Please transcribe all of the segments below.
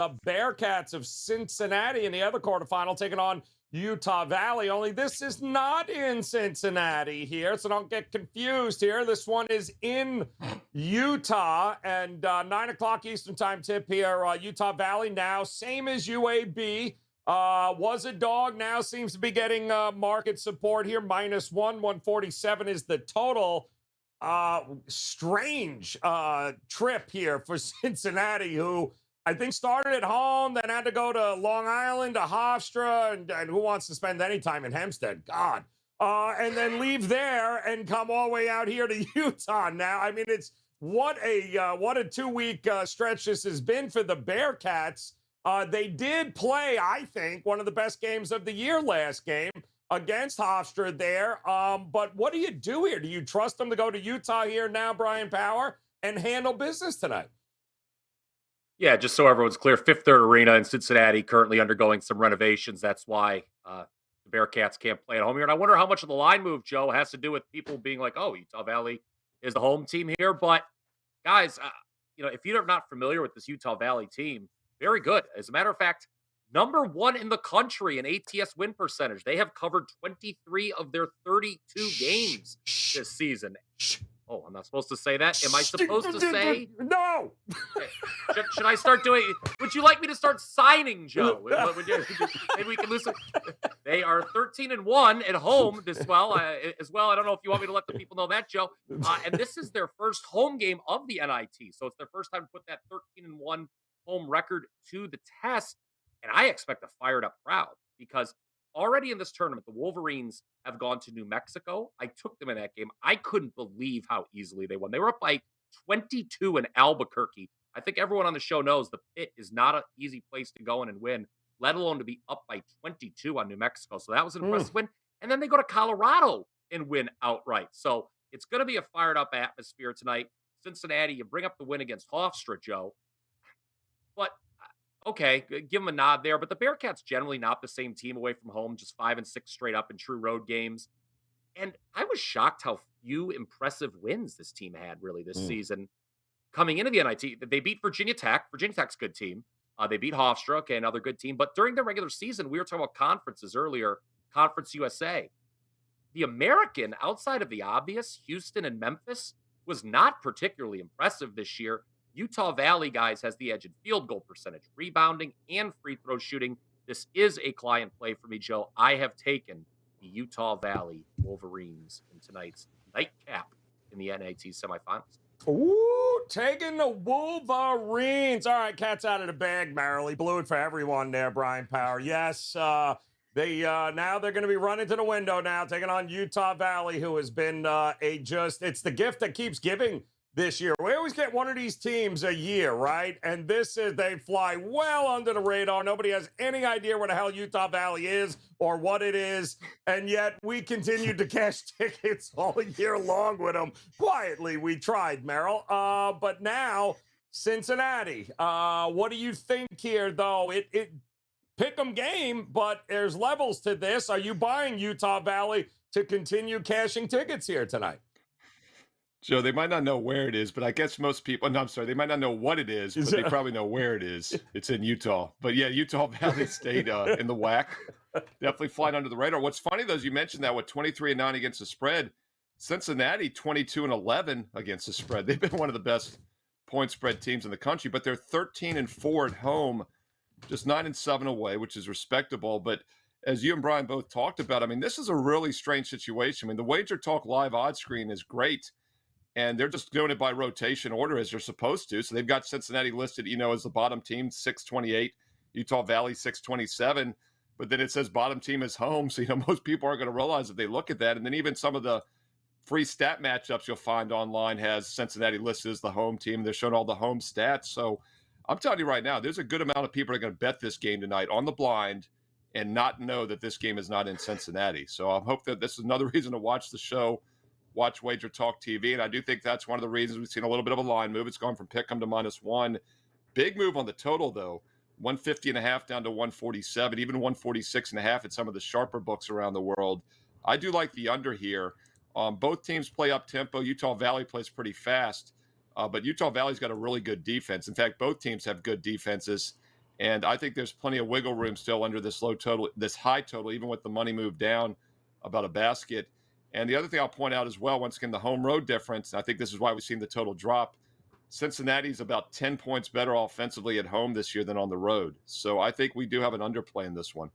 the Bearcats of Cincinnati in the other quarterfinal taking on Utah Valley. Only this is not in Cincinnati here, so don't get confused here. This one is in Utah, and 9 o'clock Eastern time tip here. Utah Valley now, same as UAB. Was a dog, now seems to be getting market support here. -147 is the total. Strange trip here for Cincinnati, who I think started at home, then had to go to Long Island, to Hofstra, and who wants to spend any time in Hempstead? God. And then leave there and come all the way out here to Utah now. I mean, it's what a 2-week stretch this has been for the Bearcats. They did play, I think, one of the best games of the year last game against Hofstra there. But what do you do here? Do you trust them to go to Utah here now, Bryan Power, and handle business tonight? Yeah, just so everyone's clear, Fifth Third Arena in Cincinnati currently undergoing some renovations. That's why the Bearcats can't play at home here. And I wonder how much of the line move, Joe, has to do with people being like, oh, Utah Valley is the home team here. But guys, if you're not familiar with this Utah Valley team, very good. As a matter of fact, number 1 in the country in ATS win percentage. They have covered 23 of their 32 games this season. Oh, I'm not supposed to say that? Am I supposed to say? No. Should I start doing? Would you like me to start signing, Joe? Maybe we can lose. They are 13-1 at home as well. I don't know if you want me to let the people know that, Joe. And this is their first home game of the NIT, so it's their first time to put that 13-1 home record to the test. And I expect a fired up crowd because already in this tournament, the Wolverines have gone to New Mexico. I took them in that game. I couldn't believe how easily they won. They were up by 22 in Albuquerque. I think everyone on the show knows the Pit is not an easy place to go in and win, let alone to be up by 22 on New Mexico. So that was an impressive win. And then they go to Colorado and win outright. So it's going to be a fired up atmosphere tonight. Cincinnati, you bring up the win against Hofstra, Joe. But okay, give them a nod there. But the Bearcats generally not the same team away from home, just 5-6 straight up in true road games. And I was shocked how few impressive wins this team had really this season. Coming into the NIT, they beat Virginia Tech. Virginia Tech's a good team. They beat Hofstra, okay, another good team. But during the regular season, we were talking about conferences earlier, Conference USA. The American, outside of the obvious, Houston and Memphis, was not particularly impressive this year. Utah Valley, guys, has the edge in field goal percentage, rebounding, and free throw shooting. This is a client play for me, Joe. I have taken the Utah Valley Wolverines in tonight's nightcap in the NIT semifinals. Ooh, taking the Wolverines. All right, cat's out of the bag, Merril. Blew it for everyone there, Bryan Power. Yes, now they're going to be running to the window now, taking on Utah Valley, who has been it's the gift that keeps giving this year. We always get one of these teams a year, right? And they fly well under the radar. Nobody has any idea where the hell Utah Valley is or what it is. And yet we continued to cash tickets all year long with them. Quietly, we tried, Merril. But now, Cincinnati. What do you think here, though? It pick 'em game, but there's levels to this. Are you buying Utah Valley to continue cashing tickets here tonight? Joe, they might not know where it is, but I guess most people, no, I'm sorry, they might not know what it is, but they probably know where it is. It's in Utah. But yeah, Utah Valley stayed in the WAC. Definitely flying under the radar. What's funny, though, is you mentioned that with 23-9 against the spread, Cincinnati 22-11 against the spread. They've been one of the best point spread teams in the country, but they're 13-4 at home, just 9-7 away, which is respectable. But as you and Bryan both talked about, I mean, this is a really strange situation. I mean, the WagerTalk live odds screen is great. And they're just doing it by rotation order as they're supposed to. So they've got Cincinnati listed, as the bottom team, 628, Utah Valley, 627. But then it says bottom team is home. So, most people aren't going to realize if they look at that. And then even some of the free stat matchups you'll find online has Cincinnati listed as the home team. They're showing all the home stats. So I'm telling you right now, there's a good amount of people that are going to bet this game tonight on the blind and not know that this game is not in Cincinnati. So I hope that this is another reason to watch the show. Watch WagerTalk TV, and I do think that's one of the reasons we've seen a little bit of a line move. It's gone from pick'em to -1. Big move on the total, though. 150.5 down to 147, even 146.5 at some of the sharper books around the world. I do like the under here. Both teams play up tempo. Utah Valley plays pretty fast, but Utah Valley's got a really good defense. In fact, both teams have good defenses. And I think there's plenty of wiggle room still under this low total, this high total, even with the money move down about a basket. And the other thing I'll point out as well, once again, the home road difference. I think this is why we've seen the total drop. Cincinnati's about 10 points better offensively at home this year than on the road. So I think we do have an underplay in this one.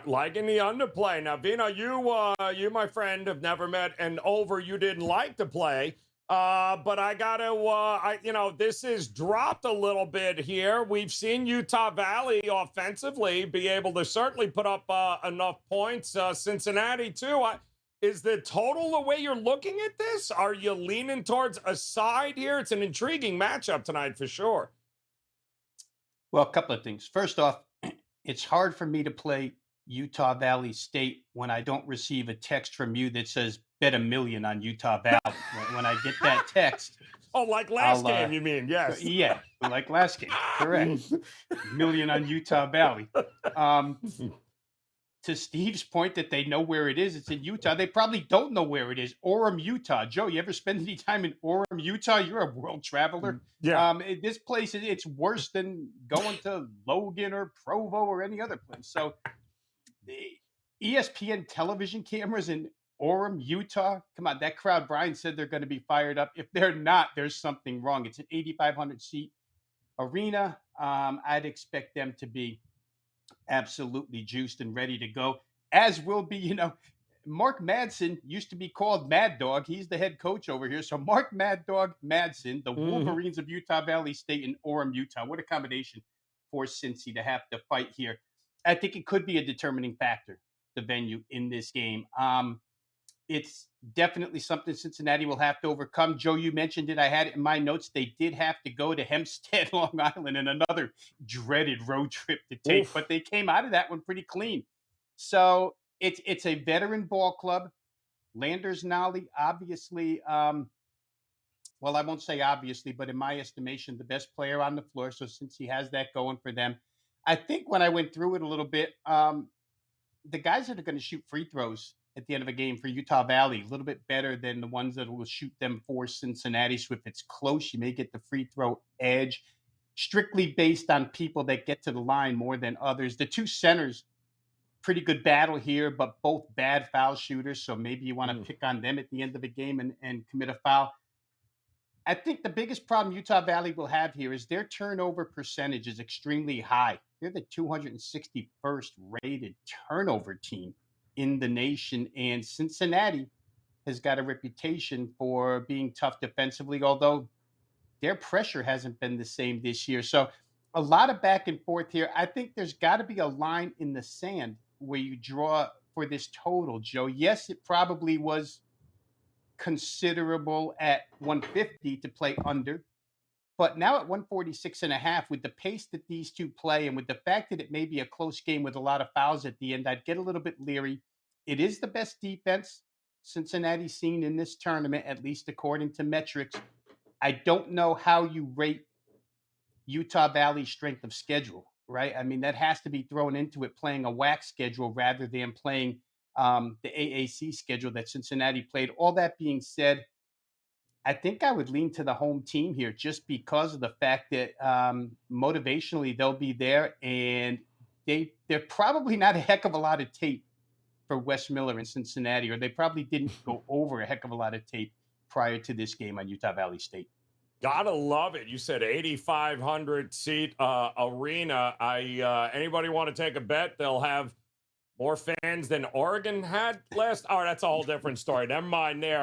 Liking the underplay. Now, Veno, you, my friend, have never met an over you didn't like to play. But I gotta, this is dropped a little bit here. We've seen Utah Valley offensively be able to certainly put up enough points. Cincinnati too. Is the total the way you're looking at this? Are you leaning towards a side here? It's an intriguing matchup tonight for sure. Well, a couple of things. First off, it's hard for me to play Utah Valley State when I don't receive a text from you that says bet $1 million on Utah Valley. When I get that text. Oh, like last game, you mean? Yes. Yeah, like last game. Correct. $1 million on Utah Valley. To Steve's point that they know where it is, it's in Utah. They probably don't know where it is. Orem, Utah. Joe, you ever spend any time in Orem, Utah? You're a world traveler. Yeah. This place, it's worse than going to Logan or Provo or any other place. So the ESPN television cameras in Orem, Utah. Come on, that crowd, Brian said they're going to be fired up. If they're not, there's something wrong. It's an 8,500 seat arena. I'd expect them to be absolutely juiced and ready to go, as will be, Mark Madsen used to be called Mad Dog. He's the head coach over here. So Mark Mad Dog Madsen, the Wolverines of Utah Valley State in Orem, Utah. What a combination for Cincy to have to fight here. I think it could be a determining factor, the venue in this game. It's definitely something Cincinnati will have to overcome. Joe, you mentioned it. I had it in my notes. They did have to go to Hempstead, Long Island, and another dreaded road trip to take. Oof. But they came out of that one pretty clean. So it's a veteran ball club. Landers Nolly, obviously, well, I won't say obviously, but in my estimation, the best player on the floor. So since he has that going for them, I think when I went through it a little bit, the guys that are going to shoot free throws at the end of a game for Utah Valley, a little bit better than the ones that will shoot them for Cincinnati. So if it's close, you may get the free throw edge, strictly based on people that get to the line more than others. The two centers, pretty good battle here, but both bad foul shooters. So maybe you want to pick on them at the end of the game and commit a foul. I think the biggest problem Utah Valley will have here is their turnover percentage is extremely high. They're the 261st rated turnover team in the nation, and Cincinnati has got a reputation for being tough defensively, although their pressure hasn't been the same this year. So a lot of back and forth here. I think there's got to be a line in the sand where you draw for this total, Joe. Yes, it probably was considerable at 150 to play under, but now at 146.5, with the pace that these two play and with the fact that it may be a close game with a lot of fouls at the end, I'd get a little bit leery. It is the best defense Cincinnati's seen in this tournament, at least according to metrics. I don't know how you rate Utah Valley's strength of schedule, right? I mean, that has to be thrown into it, playing a WAC schedule rather than playing the AAC schedule that Cincinnati played. All that being said, I think I would lean to the home team here just because of the fact that motivationally they'll be there, and they're probably not a heck of a lot of tape for Wes Miller in Cincinnati, or they probably didn't go over a heck of a lot of tape prior to this game on Utah Valley State. Gotta love it. You said 8,500 seat arena. Anybody want to take a bet? They'll have more fans than Oregon had last. All right, that's a whole different story. Never mind there.